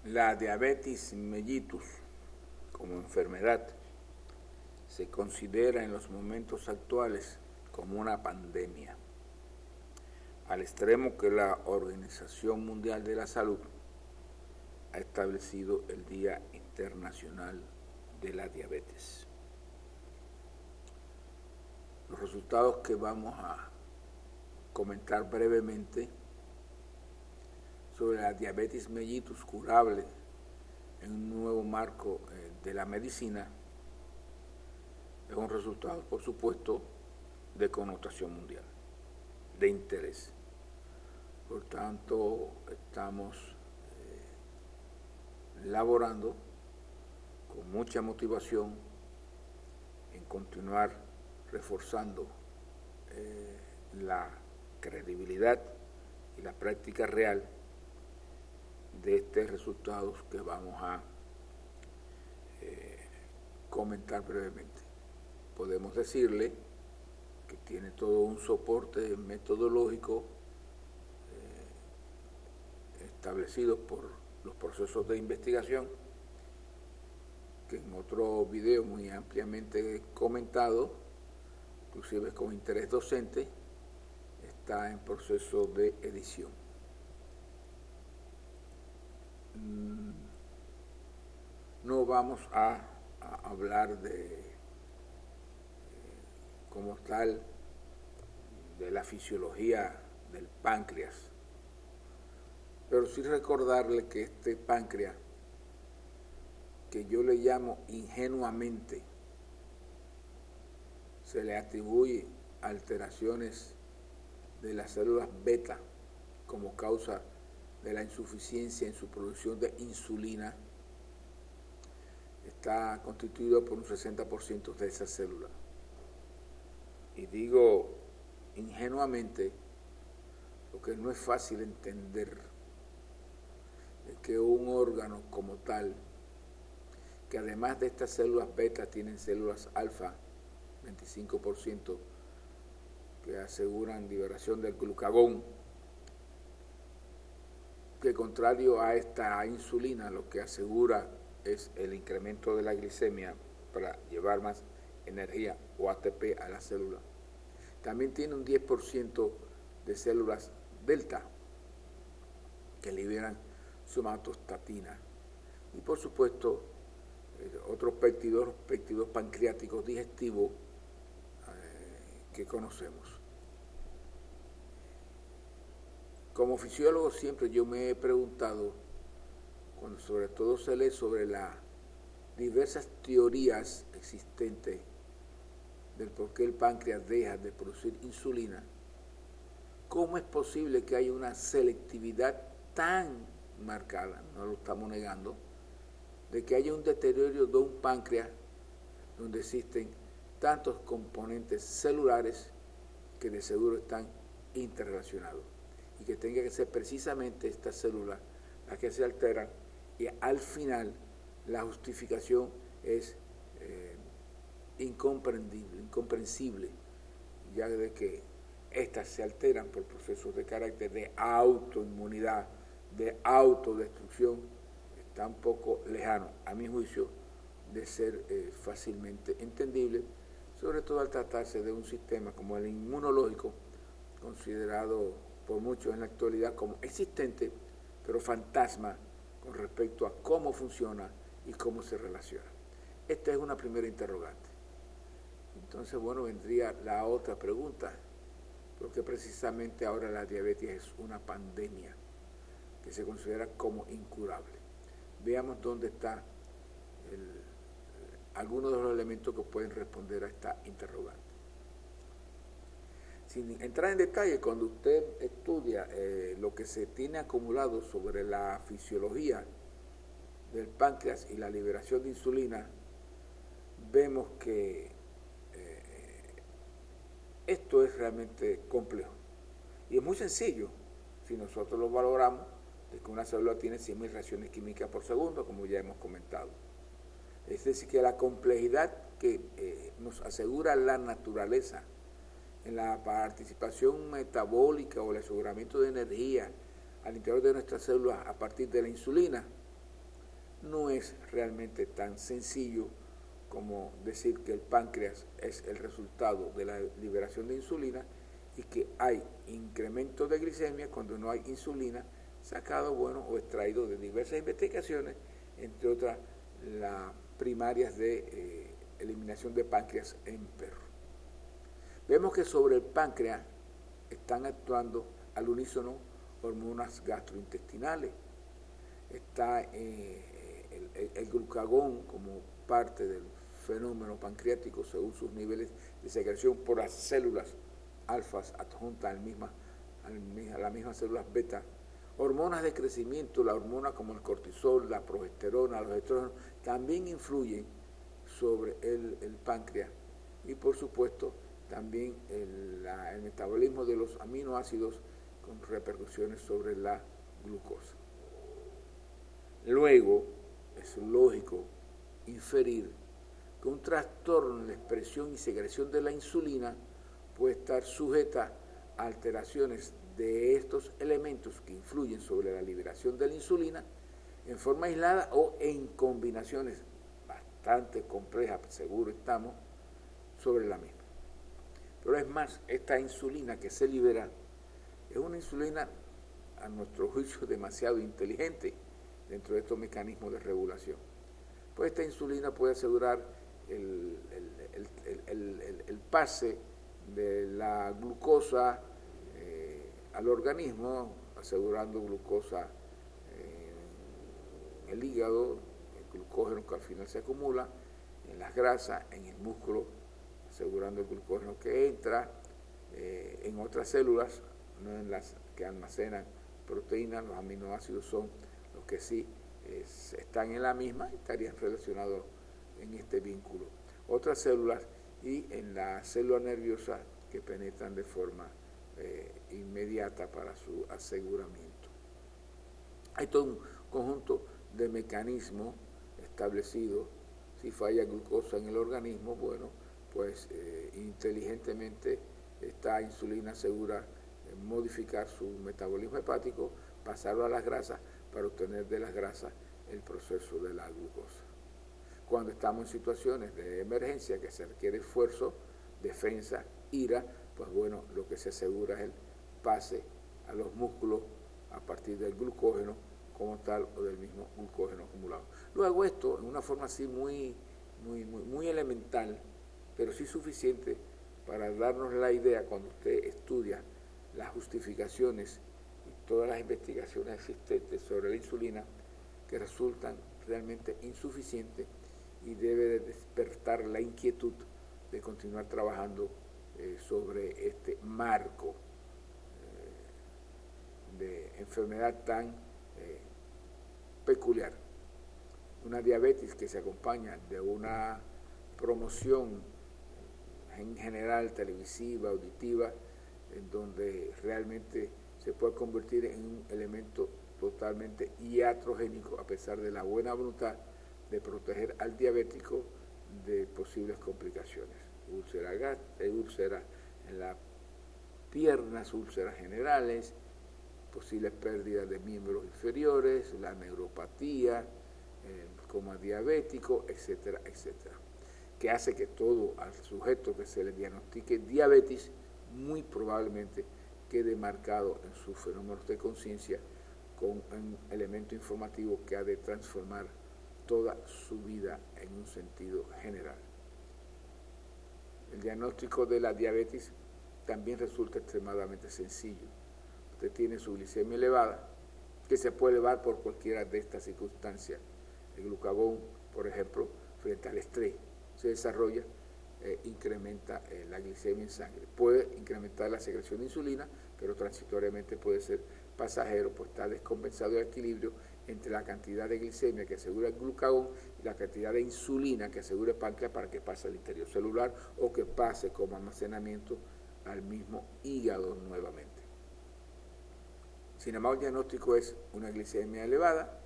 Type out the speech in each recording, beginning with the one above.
La diabetes mellitus como enfermedad se considera en los momentos actuales como una pandemia, al extremo que la Organización Mundial de la Salud ha establecido el Día Internacional de la Diabetes. Los resultados que vamos a comentar brevemente sobre la diabetes mellitus curable en un nuevo marco de la medicina es un resultado, por supuesto, de connotación mundial, de interés. Por tanto, estamos laborando con mucha motivación en continuar reforzando la credibilidad y la práctica real de estos resultados que vamos a comentar brevemente. Podemos decirle que tiene todo un soporte metodológico establecido por los procesos de investigación, que en otro video muy ampliamente comentado, inclusive con interés docente, está en proceso de edición. No vamos a hablar como tal de la fisiología del páncreas, pero sí recordarle que este páncreas, que yo le llamo ingenuamente, se le atribuye alteraciones de las células beta como causa de la insuficiencia en su producción de insulina, está constituido por un 60% de esas células. Y digo ingenuamente porque no es fácil entender que un órgano como tal, que además de estas células beta tienen células alfa, 25%, que aseguran liberación del glucagón, que contrario a esta insulina lo que asegura es el incremento de la glicemia para llevar más energía o ATP a la célula. También tiene un 10% de células delta que liberan somatostatina. Y por supuesto, otros péptidos pancreáticos digestivos que conocemos. Como fisiólogo siempre yo me he preguntado, cuando sobre todo se lee sobre las diversas teorías existentes del por qué el páncreas deja de producir insulina, ¿cómo es posible que haya una selectividad tan marcada, no lo estamos negando, de que haya un deterioro de un páncreas donde existen tantos componentes celulares que de seguro están interrelacionados y que tenga que ser precisamente estas células las que se alteran y al final la justificación es incomprensible, ya de que estas se alteran por procesos de carácter de autoinmunidad, de autodestrucción, está un poco lejano, a mi juicio, de ser fácilmente entendible, sobre todo al tratarse de un sistema como el inmunológico, considerado por muchos en la actualidad como existente, pero fantasma con respecto a cómo funciona y cómo se relaciona. Esta es una primera interrogante. Entonces, bueno, vendría la otra pregunta, porque precisamente ahora la diabetes es una pandemia que se considera como incurable. Veamos dónde están algunos de los elementos que pueden responder a esta interrogante. Sin entrar en detalle, cuando usted estudia lo que se tiene acumulado sobre la fisiología del páncreas y la liberación de insulina, vemos que esto es realmente complejo. Y es muy sencillo si nosotros lo valoramos, de que una célula tiene 100.000 reacciones químicas por segundo, como ya hemos comentado. Es decir, que la complejidad que nos asegura la naturaleza en la participación metabólica o el aseguramiento de energía al interior de nuestras células a partir de la insulina no es realmente tan sencillo como decir que el páncreas es el resultado de la liberación de insulina y que hay incremento de glicemia cuando no hay insulina, sacado, bueno, o extraído de diversas investigaciones, entre otras las primarias de eliminación de páncreas en perros. Vemos que sobre el páncreas están actuando al unísono hormonas gastrointestinales. Está el glucagón como parte del fenómeno pancreático según sus niveles de secreción por las células alfas adjuntas a las mismas células beta. Hormonas de crecimiento, la hormona como el cortisol, la progesterona, los estrógenos, también influyen sobre el páncreas y por supuesto también el metabolismo de los aminoácidos con repercusiones sobre la glucosa. Luego, es lógico inferir que un trastorno en la expresión y secreción de la insulina puede estar sujeta a alteraciones de estos elementos que influyen sobre la liberación de la insulina en forma aislada o en combinaciones bastante complejas, seguro estamos, sobre la misma. Pero es más, esta insulina que se libera es una insulina, a nuestro juicio, demasiado inteligente dentro de estos mecanismos de regulación. Pues esta insulina puede asegurar el pase de la glucosa al organismo, asegurando glucosa en el hígado, el glucógeno que al final se acumula, en las grasas, en el músculo, asegurando el glucógeno que entra, en otras células, no en las que almacenan proteínas, los aminoácidos son los que sí están en la misma y estarían relacionados en este vínculo. Otras células y en la célula nerviosa que penetran de forma inmediata para su aseguramiento. Hay todo un conjunto de mecanismos establecidos. Si falla glucosa en el organismo, bueno, pues inteligentemente esta insulina asegura modificar su metabolismo hepático, pasarlo a las grasas para obtener de las grasas el proceso de la glucosa. Cuando estamos en situaciones de emergencia que se requiere esfuerzo, defensa, ira, pues bueno, lo que se asegura es el pase a los músculos a partir del glucógeno como tal o del mismo glucógeno acumulado. Luego esto, en una forma así muy elemental, pero sí suficiente para darnos la idea cuando usted estudia las justificaciones y todas las investigaciones existentes sobre la insulina, que resultan realmente insuficientes y debe de despertar la inquietud de continuar trabajando sobre este marco de enfermedad tan peculiar. Una diabetes que se acompaña de una promoción en general televisiva, auditiva, en donde realmente se puede convertir en un elemento totalmente iatrogénico a pesar de la buena voluntad de proteger al diabético de posibles complicaciones. Úlceras en las piernas, úlceras generales, posibles pérdidas de miembros inferiores, la neuropatía, el coma diabético, etcétera, etcétera, que hace que todo al sujeto que se le diagnostique diabetes muy probablemente quede marcado en sus fenómenos de conciencia con un elemento informativo que ha de transformar toda su vida en un sentido general. El diagnóstico de la diabetes también resulta extremadamente sencillo. Usted tiene su glicemia elevada, que se puede elevar por cualquiera de estas circunstancias. El glucagón, por ejemplo, frente al estrés, se desarrolla, incrementa la glicemia en sangre. Puede incrementar la secreción de insulina, pero transitoriamente puede ser pasajero, pues está descompensado el equilibrio entre la cantidad de glicemia que asegura el glucagón y la cantidad de insulina que asegura el páncreas para que pase al interior celular o que pase como almacenamiento al mismo hígado nuevamente. Sin embargo, el diagnóstico es una glicemia elevada,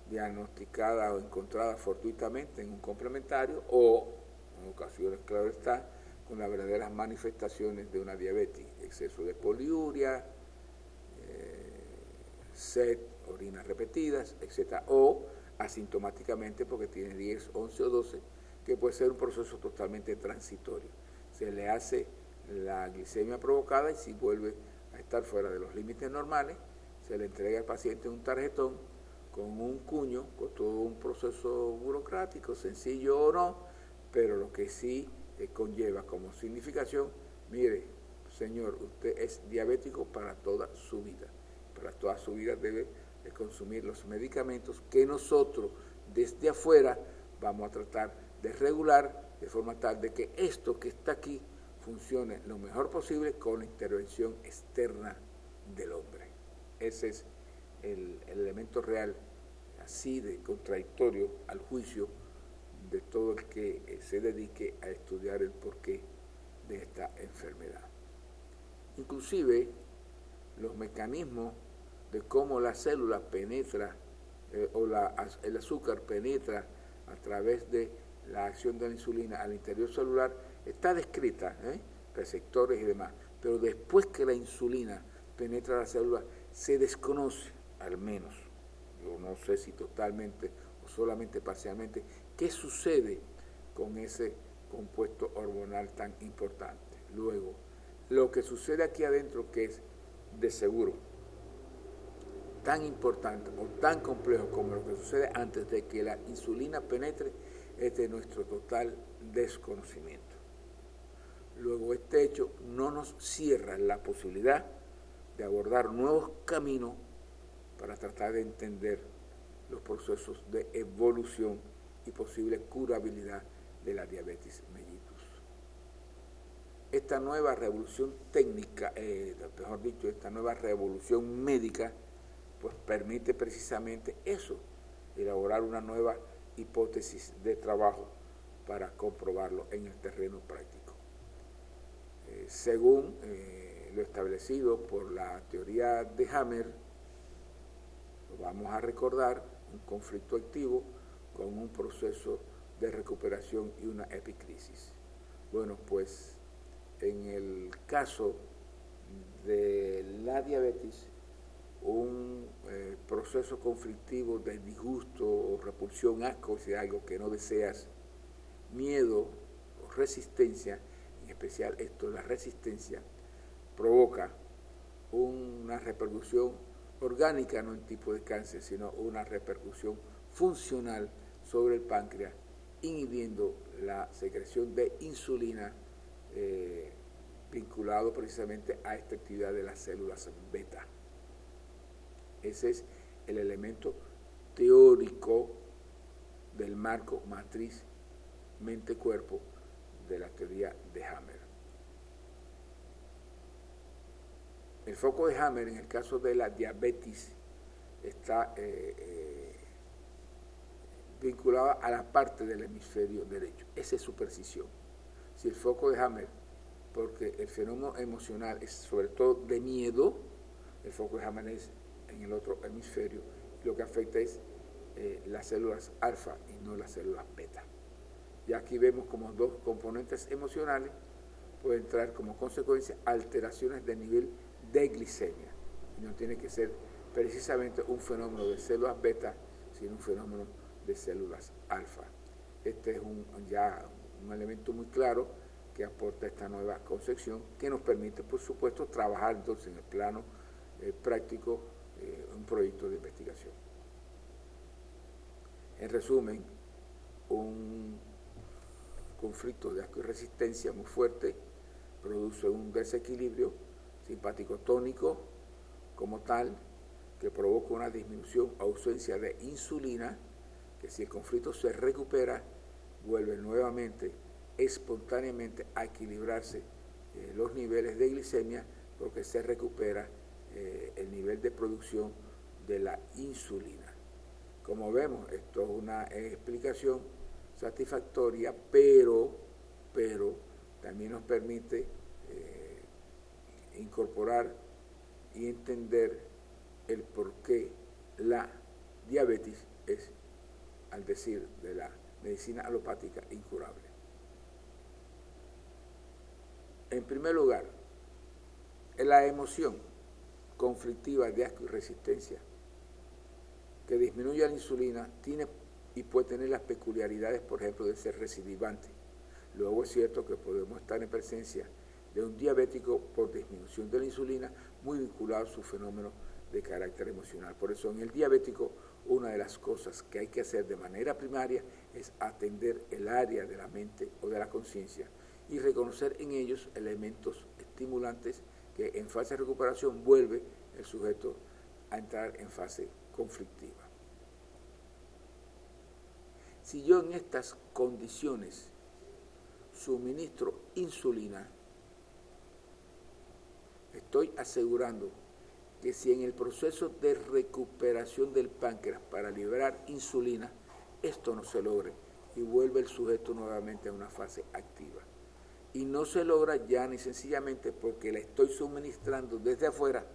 diagnosticada o encontrada fortuitamente en un complementario o, en ocasiones, claro está, con las verdaderas manifestaciones de una diabetes, exceso de poliuria, sed, orinas repetidas, etc. O asintomáticamente porque tiene 10, 11 o 12, que puede ser un proceso totalmente transitorio. Se le hace la glicemia provocada y si vuelve a estar fuera de los límites normales, se le entrega al paciente un tarjetón con un cuño, con todo un proceso burocrático, sencillo o no, pero lo que sí conlleva como significación, mire, señor, usted es diabético para toda su vida. Para toda su vida debe de consumir los medicamentos que nosotros desde afuera vamos a tratar de regular de forma tal de que esto que está aquí funcione lo mejor posible con la intervención externa del hombre. Ese es el elemento real, así de contradictorio al juicio de todo el que se dedique a estudiar el porqué de esta enfermedad. Inclusive los mecanismos de cómo la célula penetra el azúcar penetra a través de la acción de la insulina al interior celular está descrita, receptores y demás, pero después que la insulina penetra la célula se desconoce, al menos, yo no sé si totalmente o solamente parcialmente, qué sucede con ese compuesto hormonal tan importante. Luego, lo que sucede aquí adentro, que es de seguro tan importante o tan complejo como lo que sucede antes de que la insulina penetre, es de nuestro total desconocimiento. Luego, este hecho no nos cierra la posibilidad de abordar nuevos caminos para tratar de entender los procesos de evolución y posible curabilidad de la diabetes mellitus. Esta nueva revolución técnica, mejor dicho, esta nueva revolución médica, pues permite precisamente eso, elaborar una nueva hipótesis de trabajo para comprobarlo en el terreno práctico. Según lo establecido por la teoría de Hammer, vamos a recordar un conflicto activo con un proceso de recuperación y una epicrisis. Bueno, pues en el caso de la diabetes, un proceso conflictivo de disgusto o repulsión, asco, si algo que no deseas, miedo o resistencia, en especial esto, la resistencia, provoca una repercusión orgánica, no en tipo de cáncer, sino una repercusión funcional sobre el páncreas, inhibiendo la secreción de insulina vinculado precisamente a esta actividad de las células beta. Ese es el elemento teórico del marco matriz mente-cuerpo de la teoría de Hammer. El foco de Hammer en el caso de la diabetes está vinculado a la parte del hemisferio derecho. Esa es su precisión. Si el foco de Hammer, porque el fenómeno emocional es sobre todo de miedo, el foco de Hammer es en el otro hemisferio, lo que afecta es las células alfa y no las células beta. Y aquí vemos como dos componentes emocionales pueden traer como consecuencia alteraciones de nivel de glicemia. Y no tiene que ser precisamente un fenómeno de células beta, sino un fenómeno de células alfa. Este es ya un elemento muy claro que aporta esta nueva concepción que nos permite, por supuesto, trabajar entonces en el plano práctico un proyecto de investigación. En resumen, un conflicto de asco y resistencia muy fuerte produce un desequilibrio simpático-tónico como tal que provoca una disminución o ausencia de insulina que si el conflicto se recupera vuelve nuevamente espontáneamente a equilibrarse los niveles de glicemia porque se recupera el nivel de producción de la insulina. Como vemos, esto es una explicación satisfactoria, pero también nos permite incorporar y entender el por qué la diabetes es, al decir de la medicina alopática, incurable. En primer lugar, la emoción conflictiva de asco y resistencia, que disminuya la insulina tiene y puede tener las peculiaridades, por ejemplo, de ser recidivante. Luego es cierto que podemos estar en presencia de un diabético por disminución de la insulina, muy vinculado a su fenómeno de carácter emocional. Por eso en el diabético una de las cosas que hay que hacer de manera primaria es atender el área de la mente o de la conciencia y reconocer en ellos elementos estimulantes que en fase de recuperación vuelve el sujeto a entrar en fase conflictiva. Si yo en estas condiciones suministro insulina, estoy asegurando que si en el proceso de recuperación del páncreas para liberar insulina, esto no se logre y vuelve el sujeto nuevamente a una fase activa. Y no se logra ya ni sencillamente porque la estoy suministrando desde afuera,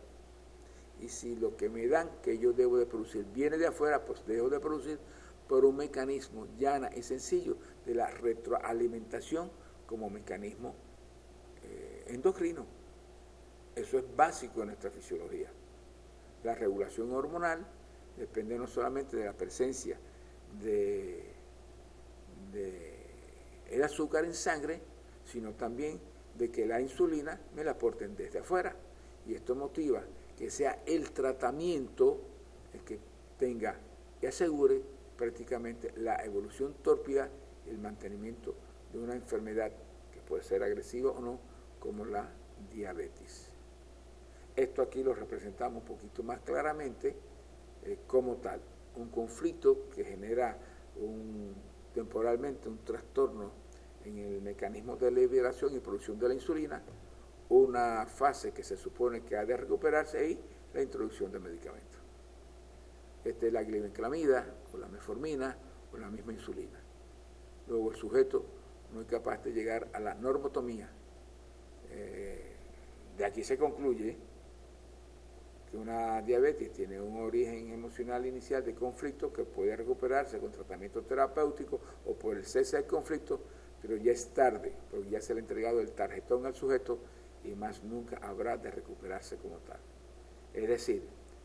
y si lo que me dan que yo debo de producir viene de afuera, pues dejo de producir por un mecanismo llano y sencillo de la retroalimentación como mecanismo endocrino. Eso es básico en nuestra fisiología. La regulación hormonal depende no solamente de la presencia del azúcar en sangre, sino también de que la insulina me la aporten desde afuera. Y esto motiva que sea el tratamiento el que tenga y asegure prácticamente la evolución tórpida y el mantenimiento de una enfermedad que puede ser agresiva o no, como la diabetes. Esto aquí lo representamos un poquito más claramente como tal, un conflicto que genera temporalmente un trastorno en el mecanismo de liberación y producción de la insulina, una fase que se supone que ha de recuperarse y la introducción de medicamentos. Esta es la glibenclamida o la metformina o la misma insulina. Luego el sujeto no es capaz de llegar a la normotomía. De aquí se concluye que una diabetes tiene un origen emocional inicial de conflicto que puede recuperarse con tratamiento terapéutico o por el cese del conflicto, pero ya es tarde, porque ya se le ha entregado el tarjetón al sujeto y más nunca habrá de recuperarse como tal. Es decir,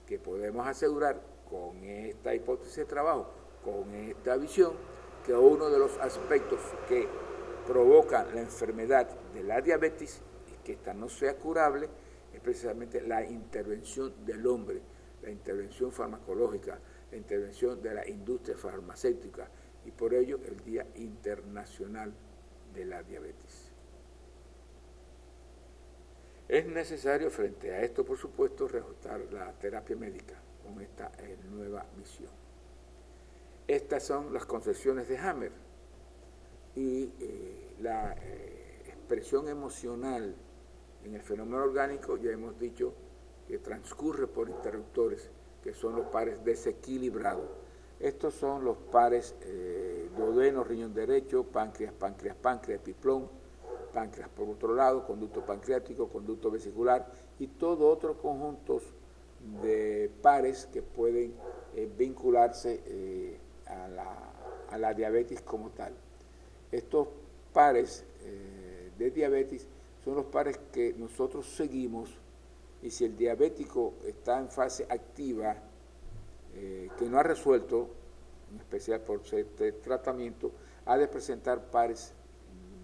que podemos asegurar con esta hipótesis de trabajo, con esta visión, que uno de los aspectos que provocan la enfermedad de la diabetes y que esta no sea curable es precisamente la intervención del hombre, la intervención farmacológica, la intervención de la industria farmacéutica y por ello el Día Internacional de la Diabetes. Es necesario frente a esto, por supuesto, reajustar la terapia médica con esta nueva visión. Estas son las concepciones de Hammer y la expresión emocional en el fenómeno orgánico, ya hemos dicho que transcurre por interruptores, que son los pares desequilibrados. Estos son los pares duodeno, riñón derecho, páncreas, páncreas, páncreas, epiplón, páncreas por otro lado, conducto pancreático, conducto vesicular y todo otro conjuntos de pares que pueden vincularse a la diabetes como tal. Estos pares de diabetes son los pares que nosotros seguimos y si el diabético está en fase activa, que no ha resuelto, en especial por este tratamiento, ha de presentar pares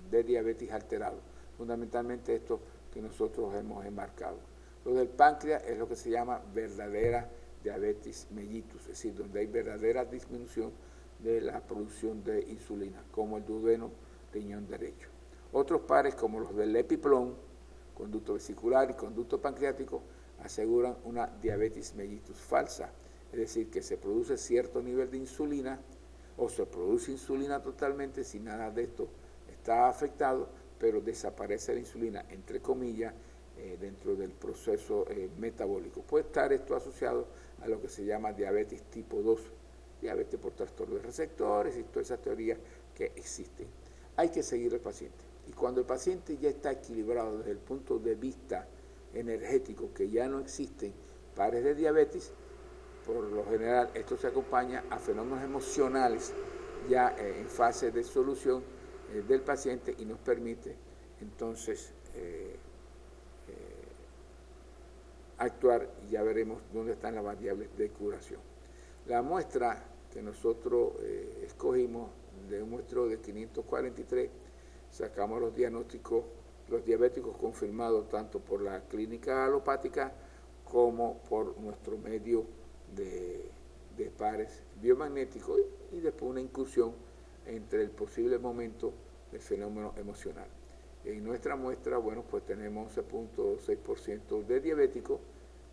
de diabetes alterados, fundamentalmente estos que nosotros hemos enmarcado. Lo del páncreas es lo que se llama verdadera diabetes mellitus, es decir, donde hay verdadera disminución de la producción de insulina, como el duodeno, riñón derecho. Otros pares, como los del epiplón, conducto vesicular y conducto pancreático, aseguran una diabetes mellitus falsa, es decir, que se produce cierto nivel de insulina o se produce insulina totalmente si nada de esto está afectado, pero desaparece la insulina, entre comillas, dentro del proceso metabólico. Puede estar esto asociado a lo que se llama diabetes tipo 2, diabetes por trastorno de receptores y todas esas teorías que existen. Hay que seguir al paciente. Y cuando el paciente ya está equilibrado desde el punto de vista energético, que ya no existen pares de diabetes, por lo general esto se acompaña a fenómenos emocionales ya en fase de solución del paciente y nos permite entonces actuar y ya veremos dónde están las variables de curación. La muestra que nosotros escogimos, de un muestreo de 543, sacamos los diagnósticos, los diabéticos confirmados tanto por la clínica alopática como por nuestro medio de pares biomagnéticos y después una incursión entre el posible momento del fenómeno emocional. En nuestra muestra, bueno, pues tenemos 11.6% de diabéticos,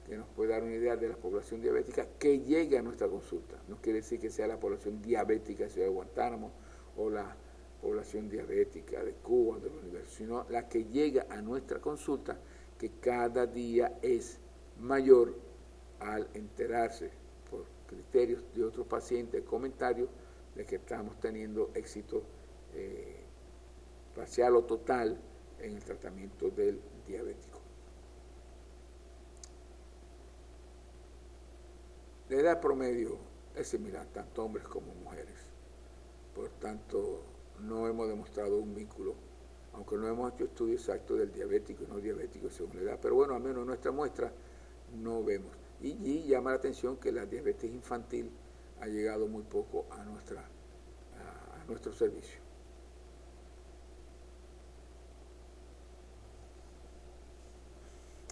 que nos puede dar una idea de la población diabética que llegue a nuestra consulta. No quiere decir que sea la población diabética de Ciudad de Guantánamo o la población diabética de Cuba, del universo, sino la que llega a nuestra consulta, que cada día es mayor al enterarse por criterios de otros pacientes, comentarios, de que estamos teniendo éxito parcial o total en el tratamiento del diabético. La edad promedio es similar, tanto hombres como mujeres. Por tanto, no hemos demostrado un vínculo, aunque no hemos hecho estudios exactos del diabético y no diabético según la edad. Pero bueno, al menos en nuestra muestra no vemos. Y llama la atención que la diabetes infantil ha llegado muy poco a nuestro servicio.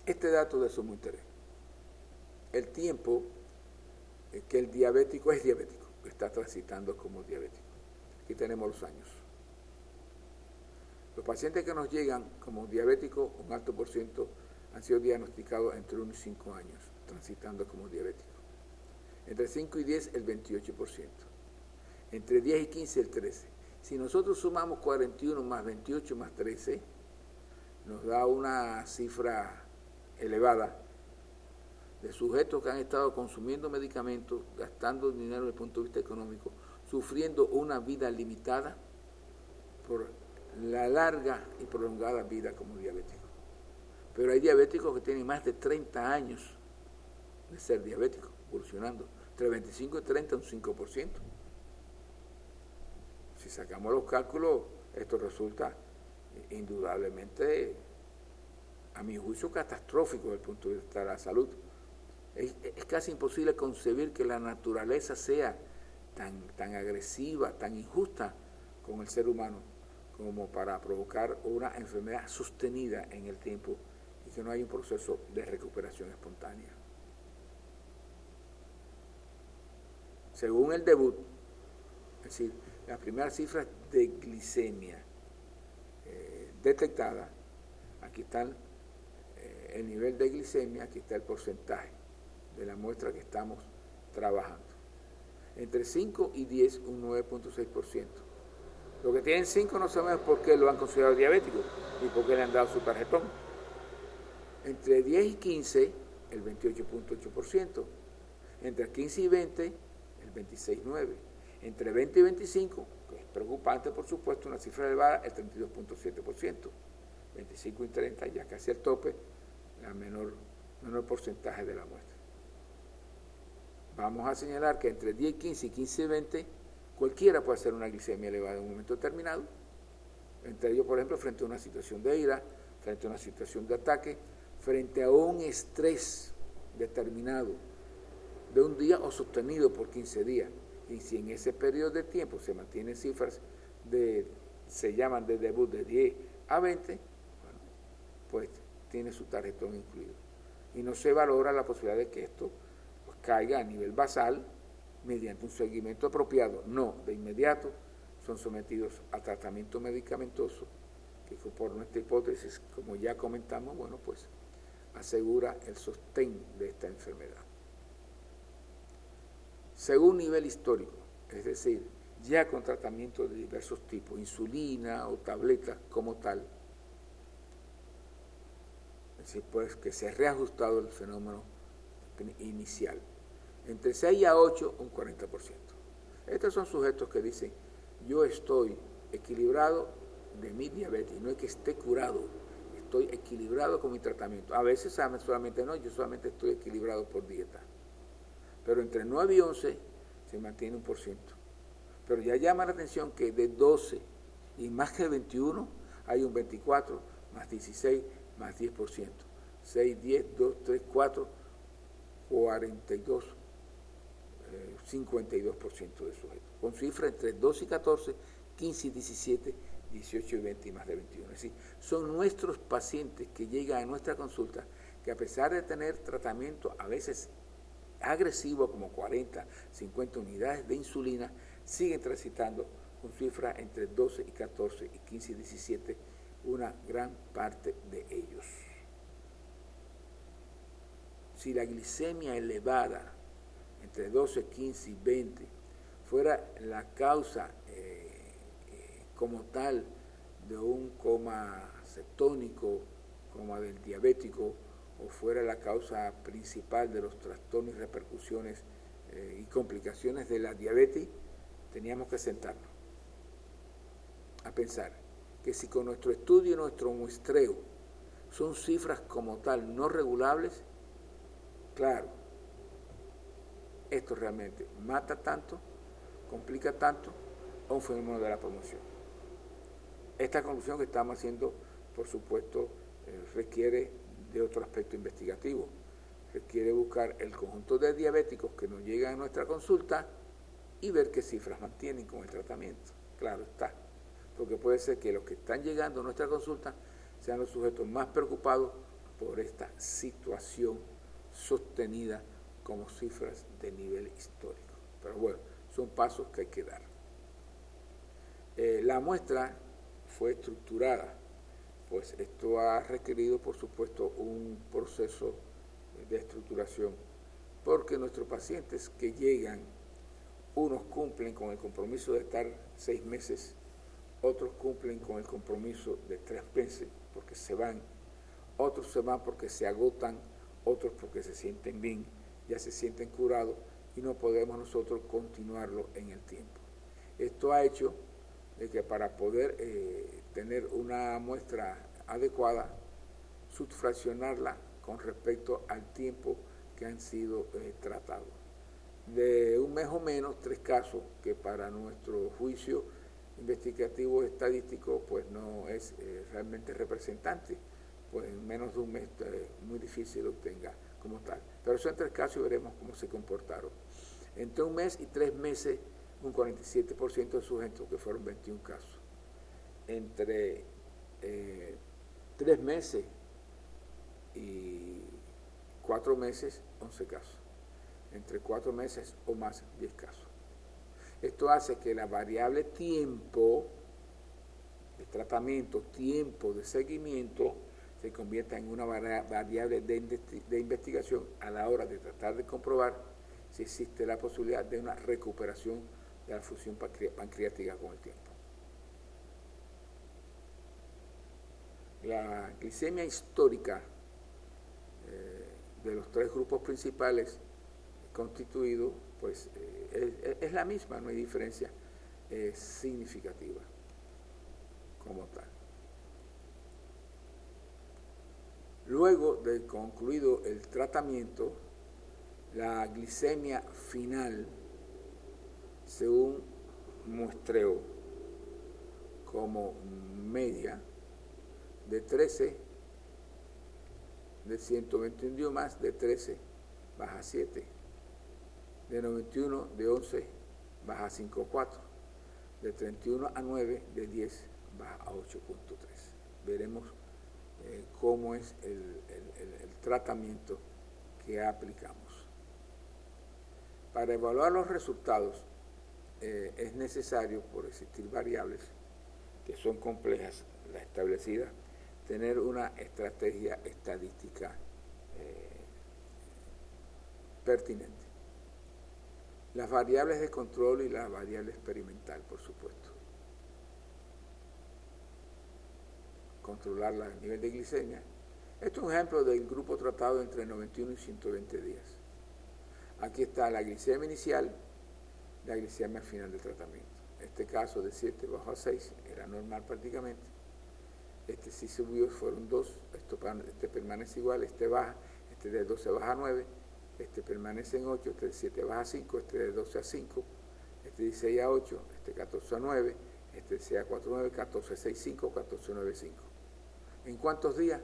Este dato de sumo interés. El tiempo que el diabético es diabético, que está transitando como diabético. Aquí tenemos los años. Los pacientes que nos llegan como diabéticos, un alto por ciento, han sido diagnosticados entre 1 y 5 años, transitando como diabéticos. Entre 5 y 10, el 28%. Entre 10 y 15, el 13%. Si nosotros sumamos 41 más 28 más 13, nos da una cifra elevada de sujetos que han estado consumiendo medicamentos, gastando dinero desde el punto de vista económico, sufriendo una vida limitada por la larga y prolongada vida como diabéticos. Pero hay diabéticos que tienen más de 30 años de ser diabéticos, evolucionando. Entre 25 y 30, un 5%. Si sacamos los cálculos, esto resulta indudablemente, a mi juicio, catastrófico desde el punto de vista de la salud. Es casi imposible concebir que la naturaleza sea tan agresiva, tan injusta con el ser humano, como para provocar una enfermedad sostenida en el tiempo y que no hay un proceso de recuperación espontánea. Según el debut, es decir, las primeras cifras de glicemia detectadas, aquí están el nivel de glicemia, aquí está el porcentaje de la muestra que estamos trabajando. Entre 5 y 10, un 9.6%. Los que tienen 5 no sabemos por qué lo han considerado diabético ni por qué le han dado su tarjetón. Entre 10 y 15, el 28.8%. Entre 15 y 20, el 26.9%. Entre 20 y 25, que es preocupante por supuesto, una cifra elevada, el 32.7%. 25 y 30, ya casi al tope, la menor porcentaje de la muestra. Vamos a señalar que entre 10 y 15 y 15 y 20, cualquiera puede hacer una glicemia elevada en un momento determinado, entre ellos, por ejemplo, frente a una situación de ira, frente a una situación de ataque, frente a un estrés determinado de un día o sostenido por 15 días. Y si en ese periodo de tiempo se mantienen cifras se llaman de debut de 10 a 20, bueno, pues tiene su tarjetón incluido. Y no se valora la posibilidad de que esto pues caiga a nivel basal mediante un seguimiento apropiado. No, de inmediato son sometidos a tratamiento medicamentoso que por nuestra hipótesis, como ya comentamos, bueno, pues asegura el sostén de esta enfermedad. Según nivel histórico, es decir, ya con tratamiento de diversos tipos, insulina o tabletas como tal, es decir, pues que se ha reajustado el fenómeno inicial. Entre 6 a 8, un 40%. Estos son sujetos que dicen, yo estoy equilibrado de mi diabetes, no es que esté curado, estoy equilibrado con mi tratamiento. A veces saben solamente no, yo solamente estoy equilibrado por dieta. Pero entre 9 y 11 se mantiene un por ciento. Pero ya llama la atención que de 12 y más que 21 hay un 24, más 16, más 10%. 6, 10, 2, 3, 4, 42 52% de sujetos, con cifras entre 12 y 14, 15 y 17, 18 y 20 y más de 21. Es decir, son nuestros pacientes que llegan a nuestra consulta que a pesar de tener tratamiento a veces agresivo como 40, 50 unidades de insulina, siguen transitando con cifras entre 12 y 14 y 15 y 17, una gran parte de ellos. Si la glicemia elevada entre 12, 15 y 20 fuera la causa como tal de un coma cetónico, coma del diabético, o fuera la causa principal de los trastornos y repercusiones y complicaciones de la diabetes, teníamos que sentarnos a pensar que si con nuestro estudio y nuestro muestreo son cifras como tal no regulables, claro, esto realmente mata tanto, complica tanto a un fenómeno de la promoción. Esta conclusión que estamos haciendo, por supuesto, requiere de otro aspecto investigativo. Requiere buscar el conjunto de diabéticos que nos llegan a nuestra consulta y ver qué cifras mantienen con el tratamiento. Claro está, porque puede ser que los que están llegando a nuestra consulta sean los sujetos más preocupados por esta situación sostenida como cifras de nivel histórico. Pero bueno, son pasos que hay que dar. La muestra fue estructurada, pues esto ha requerido, por supuesto, un proceso de estructuración, porque nuestros pacientes que llegan, unos cumplen con el compromiso de estar 6 meses, otros cumplen con el compromiso de 3 meses porque se van, otros se van porque se agotan, otros porque se sienten bien, ya se sienten curados y no podemos nosotros continuarlo en el tiempo. Esto ha hecho de que para poder tener una muestra adecuada, subfraccionarla con respecto al tiempo que han sido tratados. De un mes o menos, 3 casos, que para nuestro juicio investigativo estadístico pues no es realmente representante, pues en menos de un mes muy difícil lo obtenga como tal. Pero son 3 casos y veremos cómo se comportaron. Entre un mes y 3 meses, un 47% de sujetos, que fueron 21 casos. Entre 3 meses y 4 meses, 11 casos. Entre 4 meses o más, 10 casos. Esto hace que la variable tiempo de tratamiento, tiempo de seguimiento, se convierta en una variable de investigación a la hora de tratar de comprobar si existe la posibilidad de una recuperación de la función pancreática con el tiempo. La glicemia histórica de los 3 grupos principales constituidos, pues es la misma, no hay diferencia significativa como tal. Luego de concluido el tratamiento, la glicemia final, según muestreo como media, de 13, de 121 dio más, de 13 baja 7, de 91 de 11 baja 5,4, de 31 a 9 de 10 baja a 8,3. Veremos cómo es el tratamiento que aplicamos. Para evaluar los resultados es necesario, por existir variables que son complejas, las establecidas, tener una estrategia estadística pertinente. Las variables de control y la variable experimental, por supuesto. Controlar el nivel de glicemia. Esto es un ejemplo del grupo tratado entre 91 y 120 días. Aquí está la glicemia inicial, la glicemia final del tratamiento. Este caso de 7 bajó a 6, era normal prácticamente. Este sí subió, fueron 2, este permanece igual, este baja, este de 12 baja a 9, este permanece en 8, este de 7 baja a 5, este de 12 a 5, este de 16 a 8, este 14 a 9, este de 6 a 4 a 9, 14 a 6, 5, 14 a 9, 5. ¿En cuántos días?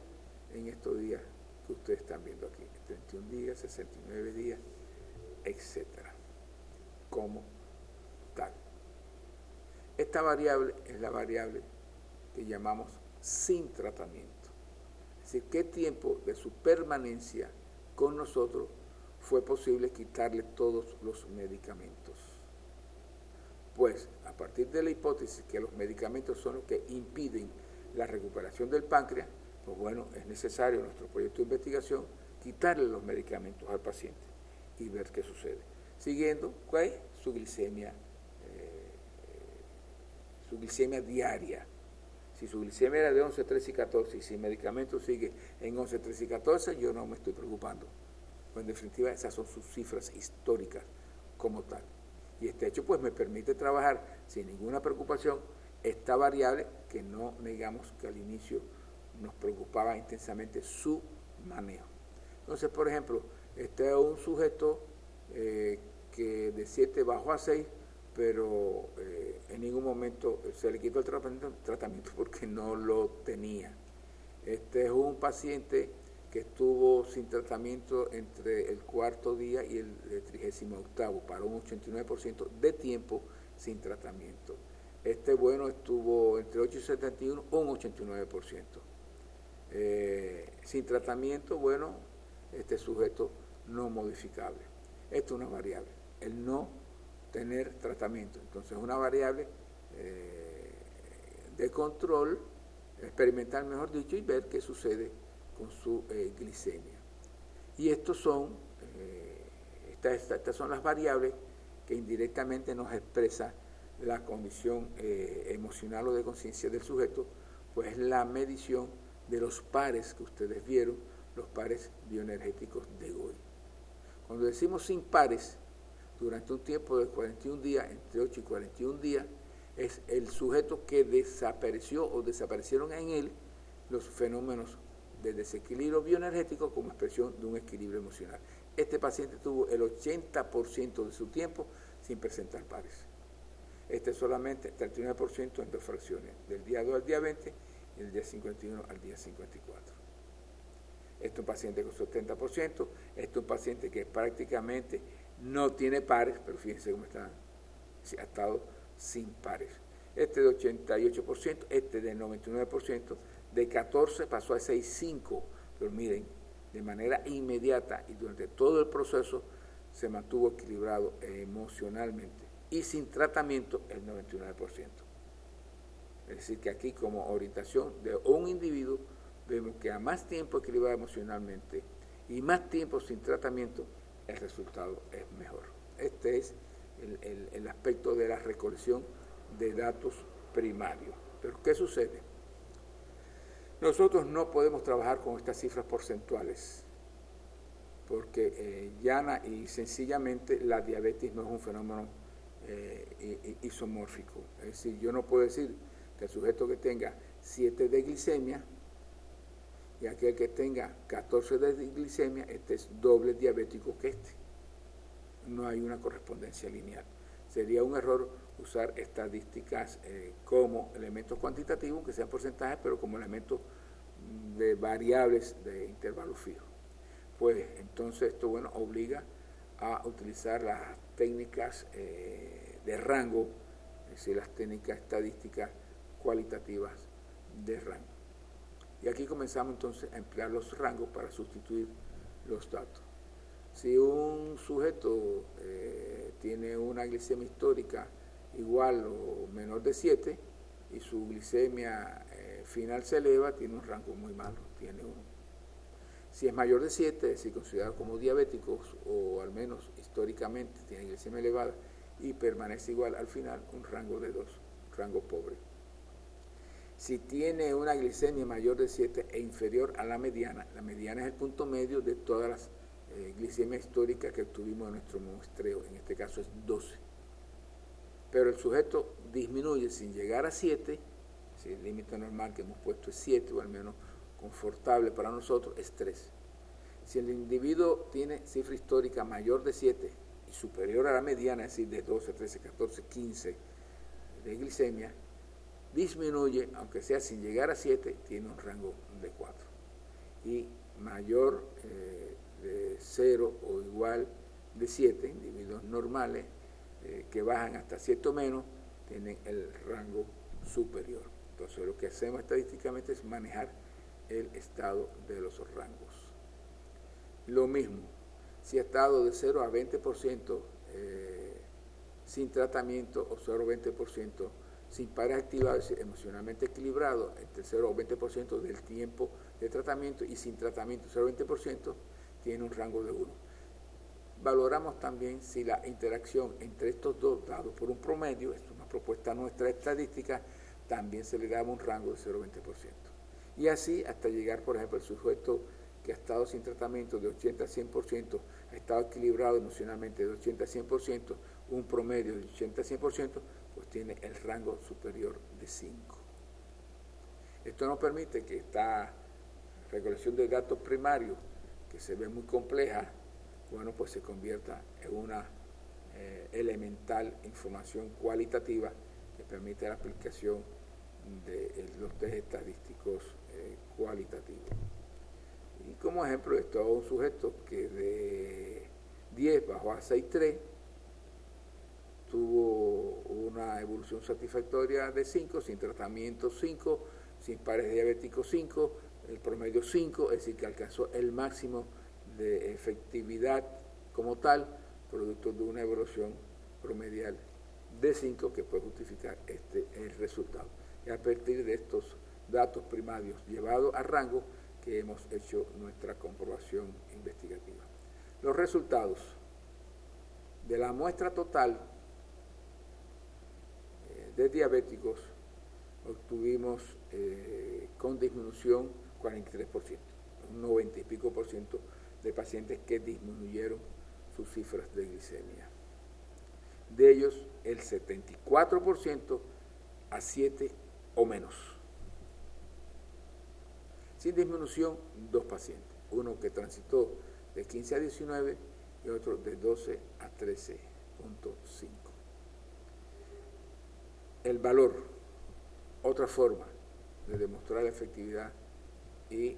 En estos días que ustedes están viendo aquí, 31 días, 69 días, etc. como tal. Esta variable es la variable que llamamos sin tratamiento. Es decir, qué tiempo de su permanencia con nosotros fue posible quitarle todos los medicamentos. Pues a partir de la hipótesis que los medicamentos son los que impiden la recuperación del páncreas, pues bueno, es necesario en nuestro proyecto de investigación quitarle los medicamentos al paciente y ver qué sucede. Siguiendo, ¿cuál es su glicemia diaria? Si su glicemia era de 11, 13 y 14 y si el medicamento sigue en 11, 13 y 14, yo no me estoy preocupando. Pues en definitiva esas son sus cifras históricas como tal. Y este hecho pues me permite trabajar sin ninguna preocupación esta variable que no negamos que al inicio nos preocupaba intensamente su manejo. Entonces, por ejemplo, este es un sujeto que de 7 bajó a 6, pero en ningún momento se le quitó el tratamiento porque no lo tenía. Este es un paciente que estuvo sin tratamiento entre el cuarto día y el 38º, para un 89% de tiempo sin tratamiento. Este, bueno, estuvo entre 8 y 71, un 89%. Sin tratamiento, bueno, este sujeto no modificable. Esto es una variable, el no tener tratamiento. Entonces, una variable de control, experimental, mejor dicho, y ver qué sucede con su glicemia. Y estas son las variables que indirectamente nos expresa la condición emocional o de conciencia del sujeto, pues la medición de los pares que ustedes vieron, los pares bioenergéticos de Goi. Cuando decimos sin pares, durante un tiempo de 41 días, entre 8 y 41 días, es el sujeto que desapareció o desaparecieron en él los fenómenos de desequilibrio bioenergético como expresión de un equilibrio emocional. Este paciente tuvo el 80% de su tiempo sin presentar pares. Este solamente 39% en 2 fracciones, del día 2 al día 20 y del día 51 al día 54. Este es un paciente con 70%, este es un paciente que prácticamente no tiene pares, pero fíjense cómo está, ha estado sin pares. Este de 88%, este de 99%, de 14 pasó a 6,5, pero miren, de manera inmediata y durante todo el proceso se mantuvo equilibrado emocionalmente y sin tratamiento el 99%. Es decir, que aquí como orientación de un individuo vemos que a más tiempo equilibrado emocionalmente y más tiempo sin tratamiento, el resultado es mejor. Este es el aspecto de la recolección de datos primarios. Pero ¿qué sucede? Nosotros no podemos trabajar con estas cifras porcentuales porque llana y sencillamente la diabetes no es un fenómeno isomórfico. Es decir, yo no puedo decir que el sujeto que tenga 7 de glicemia y aquel que tenga 14 de glicemia, este es doble diabético que este. No hay una correspondencia lineal. Sería un error usar estadísticas como elementos cuantitativos, que sean porcentajes, pero como elementos de variables de intervalo fijo. Pues entonces esto, bueno, obliga a utilizar las técnicas de rango, es decir, las técnicas estadísticas cualitativas de rango. Y aquí comenzamos entonces a emplear los rangos para sustituir los datos. Si un sujeto tiene una glicemia histórica igual o menor de 7 y su glicemia final se eleva, tiene un rango muy malo, tiene un. Si es mayor de 7, es decir, considerado como diabéticos o al menos históricamente tiene glicemia elevada y permanece igual al final, un rango de 2, rango pobre. Si tiene una glicemia mayor de 7 e inferior a la mediana es el punto medio de todas las glicemia histórica que obtuvimos en nuestro muestreo, en este caso es 12. Pero el sujeto disminuye sin llegar a 7, si el límite normal que hemos puesto es 7, o al menos confortable para nosotros, es 3. Si el individuo tiene cifra histórica mayor de 7 y superior a la mediana, es decir, de 12, 13, 14, 15 de glicemia, disminuye, aunque sea sin llegar a 7, tiene un rango de 4. Y mayor de 0 o igual de 7, individuos normales, que bajan hasta 7 o menos tienen el rango superior. Entonces lo que hacemos estadísticamente es manejar el estado de los rangos. Lo mismo, si ha estado de 0 a 20% sin tratamiento o 0 a 20% sin pares activados, emocionalmente equilibrado, entre 0 o 20% del tiempo de tratamiento, y sin tratamiento 0 a 20% tiene un rango de 1. Valoramos también si la interacción entre estos dos, dado por un promedio, es una propuesta nuestra estadística, también se le daba un rango de 0 a 20%. Y así hasta llegar, por ejemplo, el sujeto que ha estado sin tratamiento de 80 a 100%, ha estado equilibrado emocionalmente de 80 a 100%, un promedio de 80 a 100%, pues tiene el rango superior de 5. Esto nos permite que esta recolección de datos primarios, que se ve muy compleja, bueno, pues se convierta en una elemental información cualitativa que permite la aplicación de los test estadísticos cualitativos. Y como ejemplo, esto es un sujeto que de 10 bajó a 6,3, tuvo una evolución satisfactoria de 5, sin tratamiento 5, sin pares diabéticos 5, el promedio 5, es decir, que alcanzó el máximo de efectividad como tal, producto de una evolución promedial de 5 que puede justificar el resultado. Y a partir de estos datos primarios llevados a rango que hemos hecho nuestra comprobación investigativa. Los resultados de la muestra total de diabéticos obtuvimos con disminución 43%, un 90 y pico por ciento de pacientes que disminuyeron sus cifras de glicemia. De ellos, el 74% a 7 o menos. Sin disminución, 2 pacientes, uno que transitó de 15 a 19 y otro de 12 a 13,5. El valor, otra forma de demostrar la efectividad y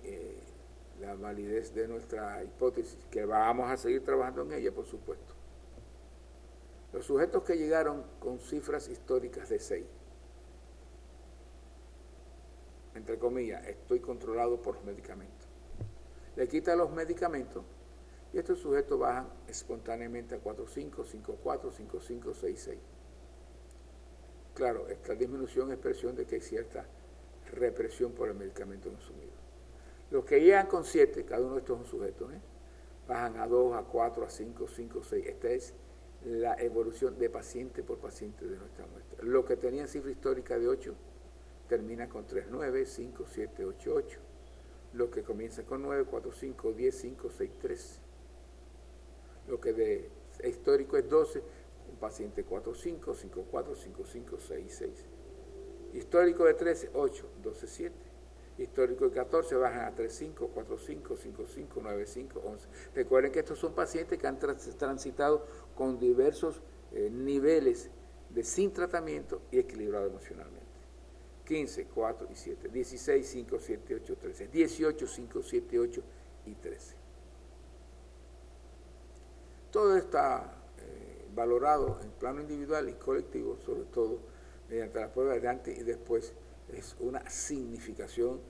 la validez de nuestra hipótesis, que vamos a seguir trabajando en ella, por supuesto. Los sujetos que llegaron con cifras históricas de 6, entre comillas, estoy controlado por los medicamentos. Le quita los medicamentos y estos sujetos bajan espontáneamente a 4,5, 5,4, 5,5, 6,6. Claro, esta disminución es expresión de que hay cierta represión por el medicamento consumido. Los que llegan con 7, cada uno de estos es un sujeto, bajan a 2, a 4, a 5, 5, 6. Esta es la evolución de paciente por paciente de nuestra muestra. Los que tenían cifra histórica de 8, termina con 3, 9, 5, 7, 8, 8. Los que comienzan con 9, 4, 5, 10, 5, 6, 13. Lo que de histórico es 12, un paciente 4, 5, 5, 4, 5, 5, 6, 6. Histórico de 13, 8, 12, 7. Histórico de 14 bajan a 3, 5, 4, 5, 5, 5, 9, 5, 11. Recuerden que estos son pacientes que han transitado con diversos niveles de sin tratamiento y equilibrado emocionalmente. 15, 4 y 7, 16, 5, 7, 8, 13, 18, 5, 7, 8 y 13. Todo está valorado en plano individual y colectivo, sobre todo mediante la prueba de antes y después. Es una significación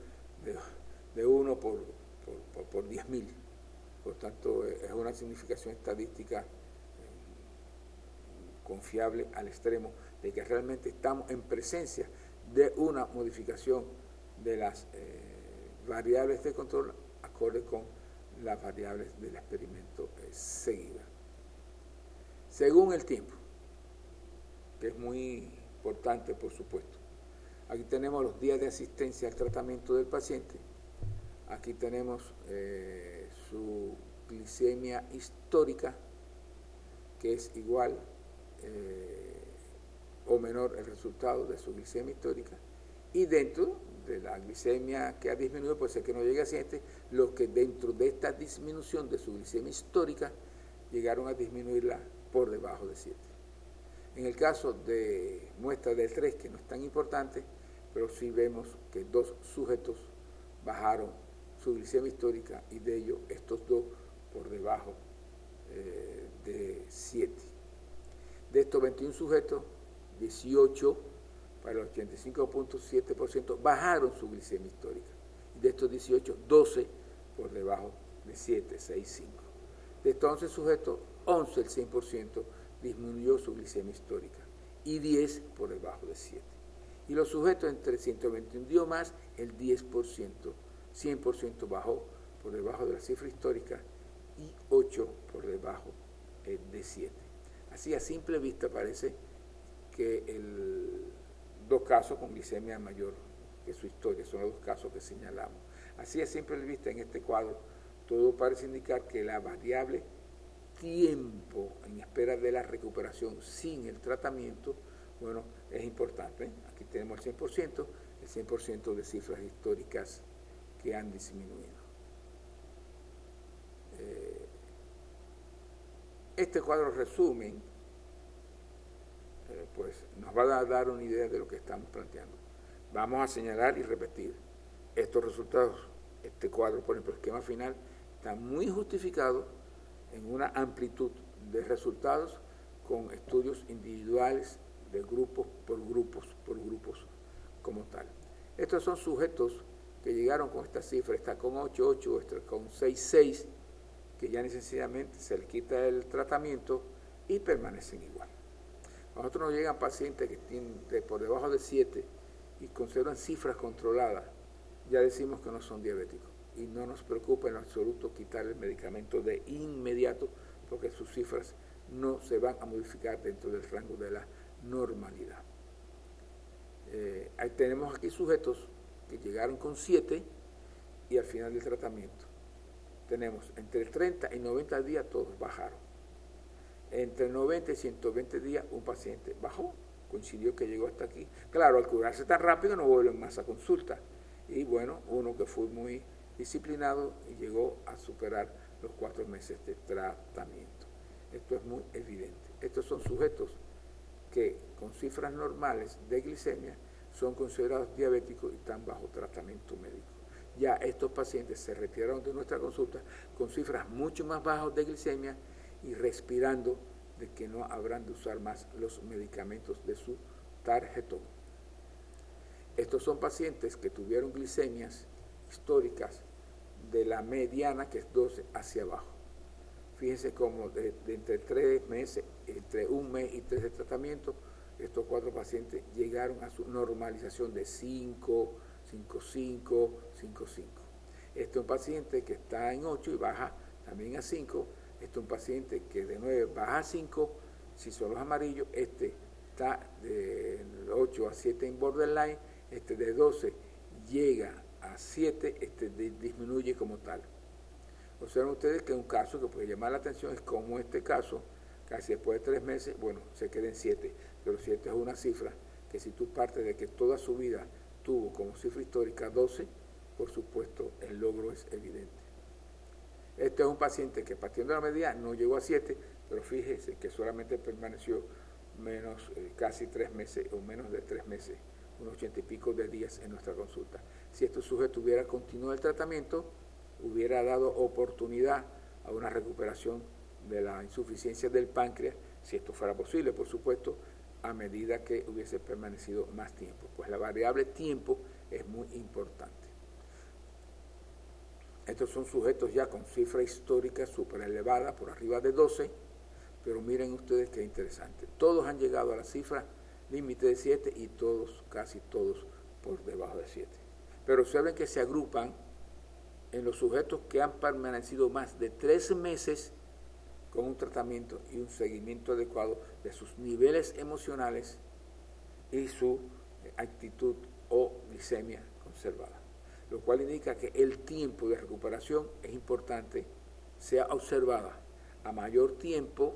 de 1 por 10.000. Por tanto, es una significación estadística confiable al extremo de que realmente estamos en presencia de una modificación de las variables de control acorde con las variables del experimento seguida. Según el tiempo, que es muy importante, por supuesto. Aquí tenemos los días de asistencia al tratamiento del paciente. Aquí tenemos su glicemia histórica, que es igual o menor el resultado de su glicemia histórica. Y dentro de la glicemia que ha disminuido, puede ser que no llegue a 7, los que dentro de esta disminución de su glicemia histórica llegaron a disminuirla por debajo de 7. En el caso de muestra de 3, que no es tan importante, pero sí vemos que 2 sujetos bajaron su glicemia histórica y de ellos estos 2 por debajo de 7. De estos 21 sujetos, 18, para el 85.7%, bajaron su glicemia histórica. Y de estos 18, 12 por debajo de 7, 6, 5. De estos 11 sujetos, 11, el 100%, disminuyó su glicemia histórica y 10 por debajo de 7. Y los sujetos entre 121 días más, el 10%, 100% bajó por debajo de la cifra histórica y 8 por debajo de 7. Así a simple vista parece que dos casos con glicemia mayor que su historia, son los dos casos que señalamos. Así a simple vista en este cuadro, todo parece indicar que la variable tiempo en espera de la recuperación sin el tratamiento, bueno, es importante. Aquí tenemos el 100% de cifras históricas que han disminuido. Este cuadro resumen, pues nos va a dar una idea de lo que estamos planteando. Vamos a señalar y repetir estos resultados. Este cuadro, por ejemplo, el esquema final, está muy justificado en una amplitud de resultados con estudios individuales de grupos como tal. Estos son sujetos que llegaron con esta cifra, está con 8, está con 6, que ya sencillamente se les quita el tratamiento y permanecen igual. A nosotros nos llegan pacientes que tienen por debajo de 7 y conservan cifras controladas, ya decimos que no son diabéticos y no nos preocupa en absoluto quitar el medicamento de inmediato porque sus cifras no se van a modificar dentro del rango de la normalidad. Ahí tenemos aquí sujetos que llegaron con 7 y al final del tratamiento tenemos entre 30 y 90 días todos bajaron. Entre 90 y 120 días un paciente bajó, coincidió que llegó hasta aquí. Claro, al curarse tan rápido no vuelven más a consulta. Y bueno, uno que fue muy disciplinado y llegó a superar los 4 meses de tratamiento. Esto es muy evidente. Estos son sujetos que con cifras normales de glicemia son considerados diabéticos y están bajo tratamiento médico. Ya estos pacientes se retiraron de nuestra consulta con cifras mucho más bajas de glicemia y respirando de que no habrán de usar más los medicamentos de su tarjetón. Estos son pacientes que tuvieron glicemias históricas de la mediana, que es 12, hacia abajo. Fíjense cómo de entre 3 meses, entre 1 mes y 3 de tratamiento, estos 4 pacientes llegaron a su normalización de 5, 5,5, 5,5. Este es un paciente que está en 8 y baja también a 5. Este es un paciente que de 9 baja a 5, si son los amarillos, este está de 8 a 7 en borderline, este de 12 llega a 7, este disminuye como tal. Observen ustedes que un caso que puede llamar la atención es como este caso, casi después de 3 meses, bueno, se queda en 7, pero 7 es una cifra que si tú partes de que toda su vida tuvo como cifra histórica 12, por supuesto el logro es evidente. Este es un paciente que partiendo de la media no llegó a 7, pero fíjese que solamente permaneció casi 3 meses o menos de 3 meses, unos 80 y pico de días en nuestra consulta. Si este sujeto hubiera continuado el tratamiento, hubiera dado oportunidad a una recuperación de la insuficiencia del páncreas, si esto fuera posible, por supuesto, a medida que hubiese permanecido más tiempo. Pues la variable tiempo es muy importante. Estos son sujetos ya con cifra histórica súper elevada, por arriba de 12, pero miren ustedes qué interesante. Todos han llegado a la cifra límite de 7 y todos, casi todos, por debajo de 7. Pero observen que se agrupan en los sujetos que han permanecido más de 3 meses con un tratamiento y un seguimiento adecuado de sus niveles emocionales y su actitud o glicemia conservada, lo cual indica que el tiempo de recuperación es importante, sea observada. A mayor tiempo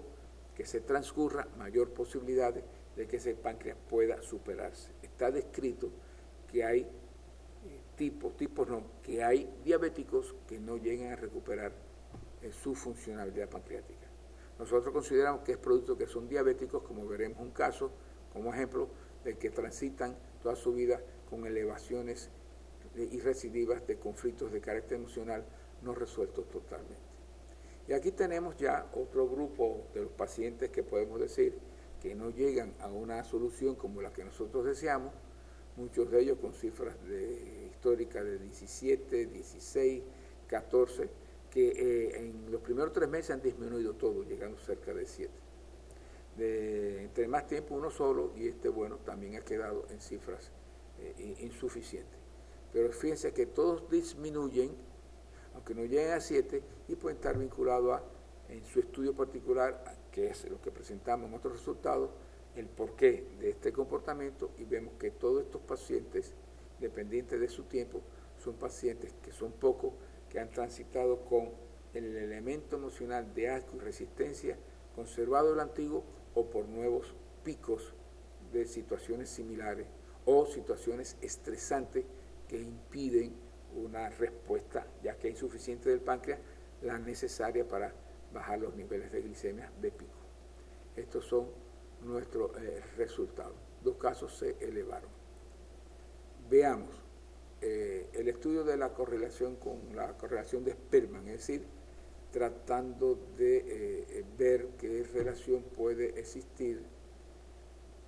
que se transcurra, mayor posibilidad de que ese páncreas pueda superarse. Está descrito que hay que hay diabéticos que no llegan a recuperar su funcionalidad pancreática. Nosotros consideramos que es producto que son diabéticos, como veremos un caso, como ejemplo, de que transitan toda su vida con elevaciones y recidivas de conflictos de carácter emocional no resueltos totalmente. Y aquí tenemos ya otro grupo de los pacientes que podemos decir que no llegan a una solución como la que nosotros deseamos, muchos de ellos con cifras históricas de 17, 16, 14, que en los primeros 3 meses han disminuido todo, llegando cerca de 7. Entre más tiempo uno solo, y bueno, también ha quedado en cifras insuficientes. Pero fíjense que todos disminuyen, aunque no lleguen a 7, y pueden estar vinculados en su estudio particular, que es lo que presentamos en otros resultados, el porqué de este comportamiento, y vemos que todos estos pacientes, dependientes de su tiempo, son pacientes que son pocos, que han transitado con el elemento emocional de asco y resistencia conservado el antiguo o por nuevos picos de situaciones similares o situaciones estresantes que impiden una respuesta, ya que es insuficiente del páncreas, la necesaria para bajar los niveles de glicemia de pico. Estos son nuestros resultados. 2 casos se elevaron. Veamos el estudio de la correlación con la correlación de Spearman, es decir, tratando de ver qué relación puede existir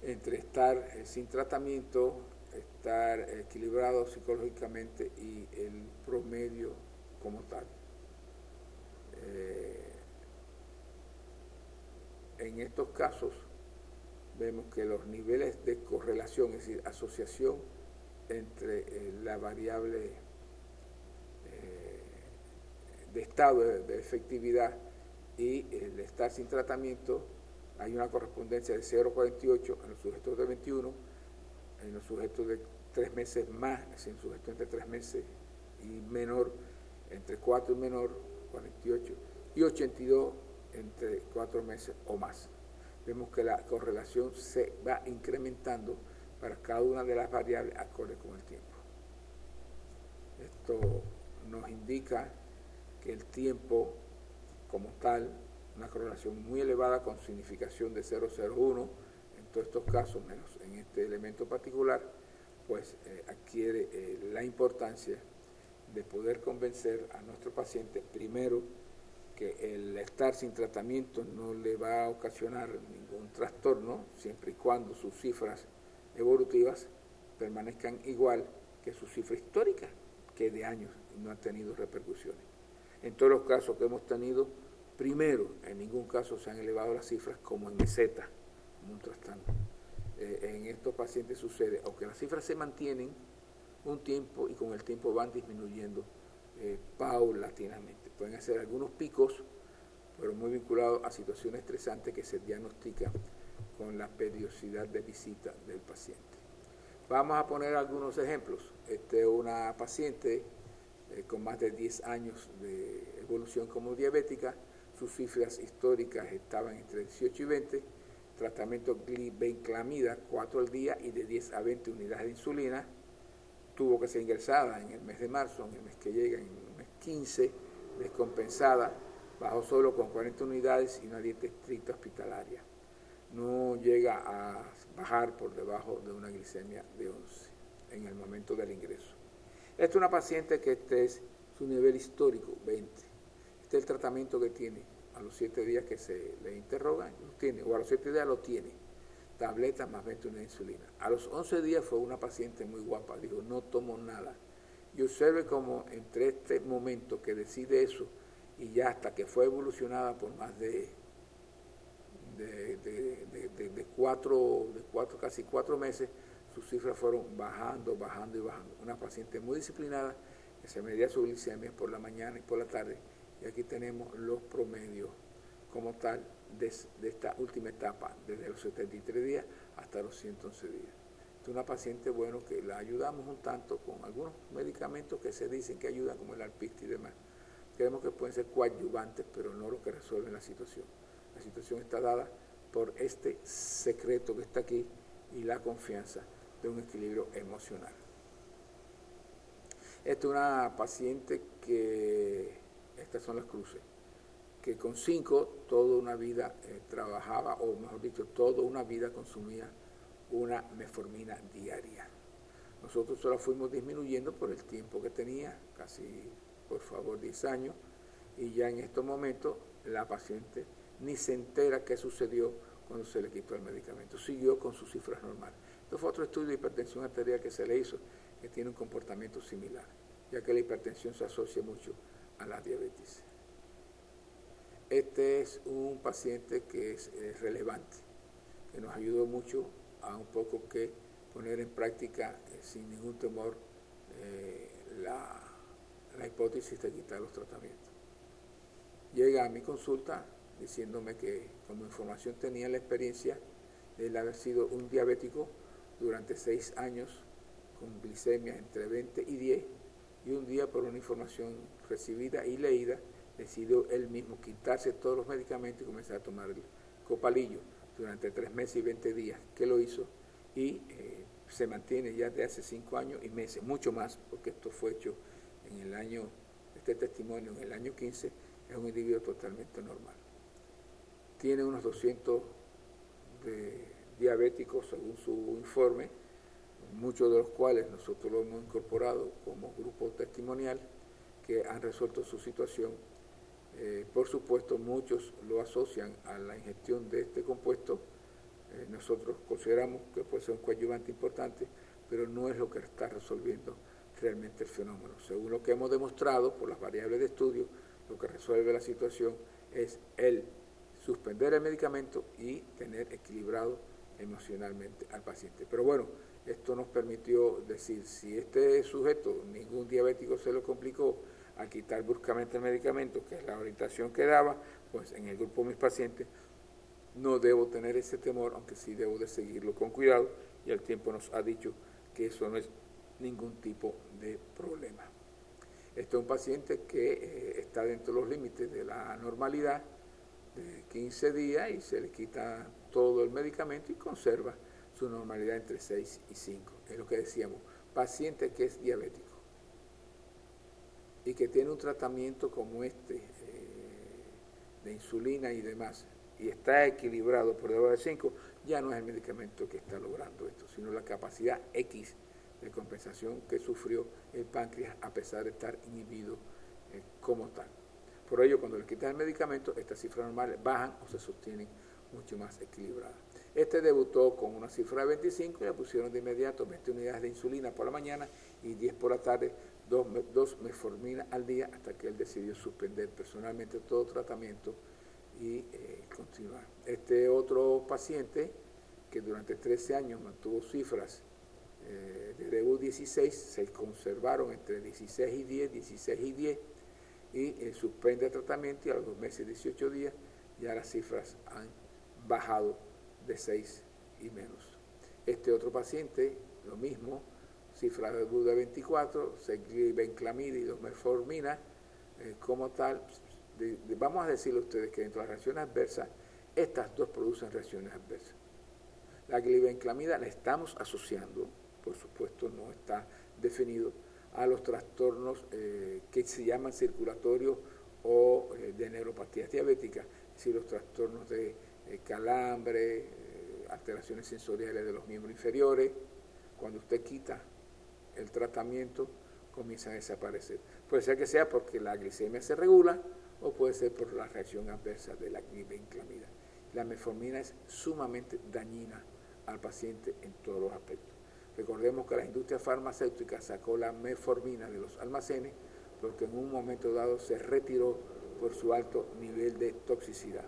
entre estar sin tratamiento, estar equilibrado psicológicamente y el promedio como tal. En estos casos vemos que los niveles de correlación, es decir, asociación entre la variable de estado de efectividad y el estar sin tratamiento, hay una correspondencia de 0,48 en los sujetos de 21, en los sujetos de 3 meses más, es decir, en sujetos entre 3 meses y menor, entre 4 y menor, 48, y 82 entre 4 meses o más. Vemos que la correlación se va incrementando para cada una de las variables acorde con el tiempo. Esto nos indica que el tiempo como tal, una correlación muy elevada con significación de 0,01 en todos estos casos, menos en este elemento particular, pues adquiere la importancia de poder convencer a nuestro paciente, primero, que el estar sin tratamiento no le va a ocasionar ningún trastorno, siempre y cuando sus cifras evolutivas permanezcan igual que su cifra histórica, que de años no ha tenido repercusiones. En todos los casos que hemos tenido, primero, en ningún caso se han elevado las cifras como en meseta, como un trastorno. En estos pacientes sucede, aunque las cifras se mantienen un tiempo y con el tiempo van disminuyendo paulatinamente. Pueden hacer algunos picos, pero muy vinculados a situaciones estresantes que se diagnostican con la periodicidad de visita del paciente. Vamos a poner algunos ejemplos. Una paciente con más de 10 años de evolución como diabética, sus cifras históricas estaban entre 18 y 20, tratamiento glibenclamida 4 al día y de 10 a 20 unidades de insulina, tuvo que ser ingresada en el mes de marzo, en el mes que llega, en el mes 15, descompensada, bajó solo con 40 unidades y una dieta estricta hospitalaria. No llega a bajar por debajo de una glicemia de 11 en el momento del ingreso. Esta es una paciente que este es su nivel histórico, 20. Este es el tratamiento que tiene. A los 7 días que se le interroga, lo tiene, o a los 7 días lo tiene. Tabletas más 20 unidades de insulina. A los 11 días fue una paciente muy guapa, dijo, no tomo nada. Y observe cómo entre este momento que decide eso y ya hasta que fue evolucionada por más de casi 4 meses, sus cifras fueron bajando. Una paciente muy disciplinada que se medía su glicemia por la mañana y por la tarde. Y aquí tenemos los promedios como tal de esta última etapa, desde los 73 días hasta los 111 días. Es una paciente, bueno, que la ayudamos un tanto con algunos medicamentos que se dicen que ayudan, como el Alpiste y demás. Creemos que pueden ser coadyuvantes, pero no lo que resuelven la situación. La situación está dada por este secreto que está aquí y la confianza de un equilibrio emocional. Esta es una paciente que, estas son las cruces, que con 5 toda una vida trabajaba, o mejor dicho, toda una vida consumía una metformina diaria. Nosotros solo fuimos disminuyendo por el tiempo que tenía, casi, por favor, 10 años, y ya en estos momentos la paciente ni se entera qué sucedió cuando se le quitó el medicamento. Siguió con sus cifras normales. Esto fue otro estudio de hipertensión arterial que se le hizo, que tiene un comportamiento similar, ya que la hipertensión se asocia mucho a la diabetes. Este es un paciente que es relevante, que nos ayudó mucho a un poco que poner en práctica sin ningún temor la hipótesis de quitar los tratamientos. Llega a mi consulta diciéndome que como información tenía la experiencia de él haber sido un diabético durante 6 años con glicemia entre 20 y 10, y un día por una información recibida y leída decidió él mismo quitarse todos los medicamentos y comenzar a tomar el copalillo durante 3 meses y 20 días que lo hizo, y se mantiene ya de hace 5 años y meses, mucho más, porque esto fue hecho en el año, este testimonio en el año 15, es un individuo totalmente normal. Tiene unos 200 diabéticos según su informe, muchos de los cuales nosotros lo hemos incorporado como grupo testimonial que han resuelto su situación. Por supuesto, muchos lo asocian a la ingestión de este compuesto. Nosotros consideramos que puede ser un coadyuvante importante, pero no es lo que está resolviendo realmente el fenómeno. Según lo que hemos demostrado por las variables de estudio, lo que resuelve la situación es el suspender el medicamento y tener equilibrado emocionalmente al paciente. Pero bueno, esto nos permitió decir, si este sujeto, ningún diabético se lo complicó a quitar bruscamente el medicamento, que es la orientación que daba, pues en el grupo de mis pacientes no debo tener ese temor, aunque sí debo de seguirlo con cuidado, y el tiempo nos ha dicho que eso no es ningún tipo de problema. Este es un paciente que está dentro de los límites de la normalidad de 15 días y se le quita todo el medicamento y conserva su normalidad entre 6 y 5. Es lo que decíamos, paciente que es diabético y que tiene un tratamiento como este, de insulina y demás, y está equilibrado por debajo de 5, ya no es el medicamento que está logrando esto, sino la capacidad X de compensación que sufrió el páncreas a pesar de estar inhibido como tal. Por ello, cuando le quitan el medicamento, estas cifras normales bajan o se sostienen mucho más equilibradas. Este debutó con una cifra de 25 y le pusieron de inmediato 20 unidades de insulina por la mañana y 10 por la tarde, 2 metformina al día, hasta que él decidió suspender personalmente todo tratamiento y continuar. Este otro paciente, que durante 13 años mantuvo cifras de U16, se conservaron entre 16 y 10, 16 y 10, y suspende el tratamiento y a los 2 meses y 18 días ya las cifras han bajado de 6 y menos. Este otro paciente, lo mismo, cifra de U de 24, benclamida y 2 metformina, como tal, vamos a decirle a ustedes que dentro de las reacciones adversas, estas dos producen reacciones adversas. La glibenclamida la estamos asociando, por supuesto no está definido, a los trastornos que se llaman circulatorios o de neuropatías diabéticas, es decir, los trastornos de calambre, alteraciones sensoriales de los miembros inferiores. Cuando usted quita el tratamiento, comienzan a desaparecer. Puede ser que sea porque la glicemia se regula o puede ser por la reacción adversa de la glibenclamida. La metformina es sumamente dañina al paciente en todos los aspectos. Recordemos que la industria farmacéutica sacó la metformina de los almacenes porque en un momento dado se retiró por su alto nivel de toxicidad.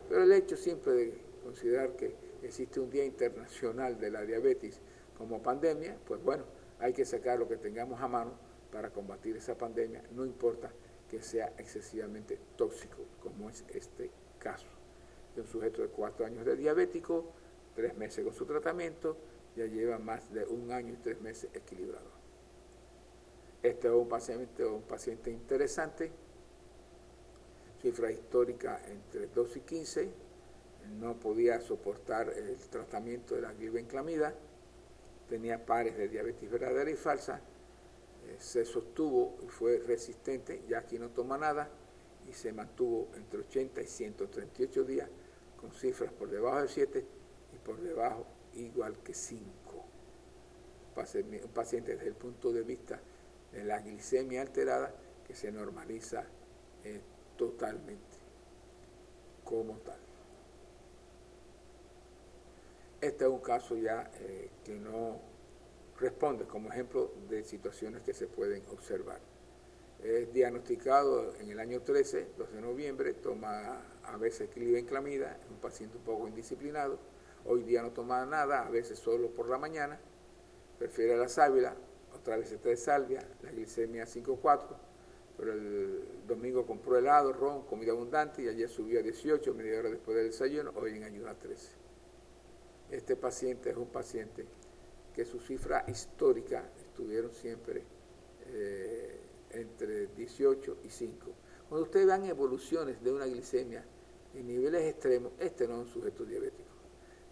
Pero el hecho siempre de considerar que existe un Día Internacional de la Diabetes como pandemia, pues bueno, hay que sacar lo que tengamos a mano para combatir esa pandemia, no importa que sea excesivamente tóxico, como es este caso. De un sujeto de 4 años de diabético, 3 meses con su tratamiento, ya lleva más de 1 año y 3 meses equilibrado. Este es un paciente interesante, cifra histórica entre 2 y 15, no podía soportar el tratamiento de la glibenclamida, tenía pares de diabetes verdadera y falsa, se sostuvo y fue resistente, ya aquí no toma nada, y se mantuvo entre 80 y 138 días con cifras por debajo de 7 y por debajo igual que 5. Un paciente desde el punto de vista de la glicemia alterada que se normaliza totalmente como tal. Este es un caso ya que no responde como ejemplo de situaciones que se pueden observar. Es diagnosticado en el año 13, 12 de noviembre, toma a veces clibenclamida, es un paciente un poco indisciplinado, hoy día no toma nada, a veces solo por la mañana, prefiere la sábila, otra vez de salvia, la glicemia 5.4, pero el domingo compró helado, ron, comida abundante y ayer subió a 18, media hora después del desayuno, hoy en ayuno a 13. Este paciente es un paciente que su cifra histórica estuvieron siempre entre 18 y 5. Cuando ustedes vean evoluciones de una glicemia en niveles extremos, este no es un sujeto diabético.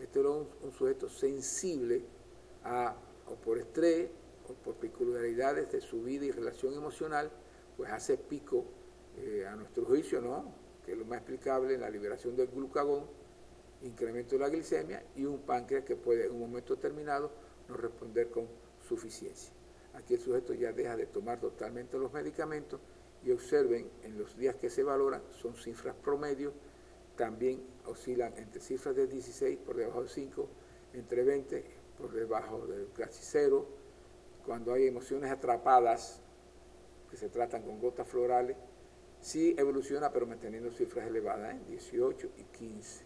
Este no es un sujeto sensible o por estrés o por peculiaridades de su vida y relación emocional, pues hace pico, a nuestro juicio, ¿no? Que es lo más explicable en la liberación del glucagón, incremento de la glicemia y un páncreas que puede en un momento determinado no responder con suficiencia. Aquí el sujeto ya deja de tomar totalmente los medicamentos y observen en los días que se valoran, son cifras promedio, también oscilan entre cifras de 16 por debajo de 5, entre 20 por debajo de casi 0. Cuando hay emociones atrapadas que se tratan con gotas florales, sí evoluciona pero manteniendo cifras elevadas, 18 y 15.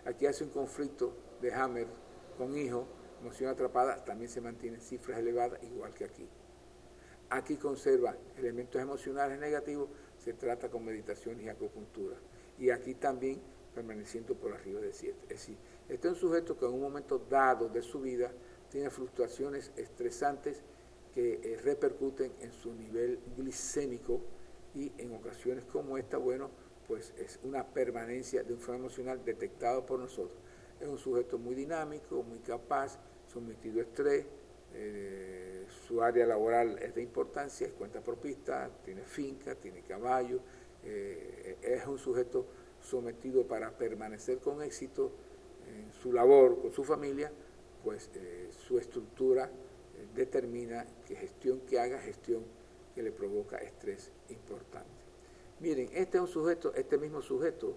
Aquí hace un conflicto de Hammer con hijo, emoción atrapada, también se mantienen cifras elevadas, igual que aquí. Aquí conserva elementos emocionales negativos, se trata con meditación y acupuntura. Y aquí también permaneciendo por arriba de 7. Es decir, este es un sujeto que en un momento dado de su vida tiene fluctuaciones estresantes que repercuten en su nivel glicémico y en ocasiones como esta, bueno, pues es una permanencia de un fenómeno emocional detectado por nosotros. Es un sujeto muy dinámico, muy capaz, sometido a estrés, su área laboral es de importancia, es cuenta propista, tiene finca, tiene caballo, es un sujeto sometido para permanecer con éxito en su labor, con su familia, pues su estructura determina que gestión que haga, gestión que le provoca estrés importante. Miren, este es un sujeto, este mismo sujeto,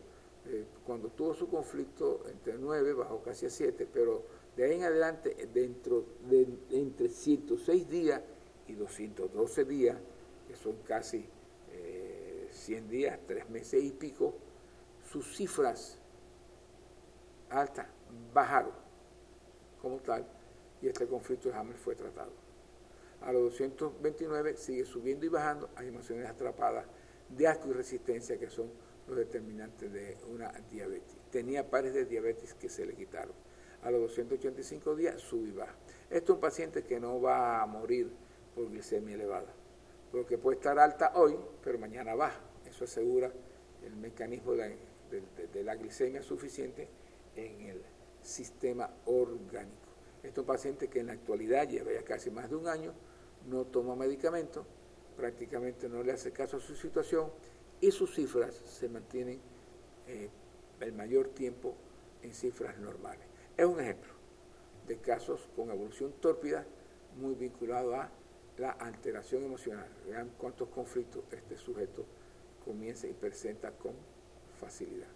cuando tuvo su conflicto entre 9, bajó casi a 7, pero de ahí en adelante, dentro de entre 106 días y 212 días, que son casi 100 días, 3 meses y pico, sus cifras altas bajaron como tal, y este conflicto de Hammer fue tratado. A los 229 sigue subiendo y bajando, hay emociones atrapadas de asco y resistencia que son los determinantes de una diabetes. Tenía pares de diabetes que se le quitaron. A los 285 días sube y baja. Esto es un paciente que no va a morir por glicemia elevada, porque puede estar alta hoy, pero mañana baja. Eso asegura el mecanismo de la glicemia suficiente en el sistema orgánico. Este es un paciente que en la actualidad lleva ya casi más de un año, no toma medicamentos, prácticamente no le hace caso a su situación y sus cifras se mantienen el mayor tiempo en cifras normales. Es un ejemplo de casos con evolución tórpida muy vinculado a la alteración emocional. Vean cuántos conflictos este sujeto comienza y presenta con facilidad.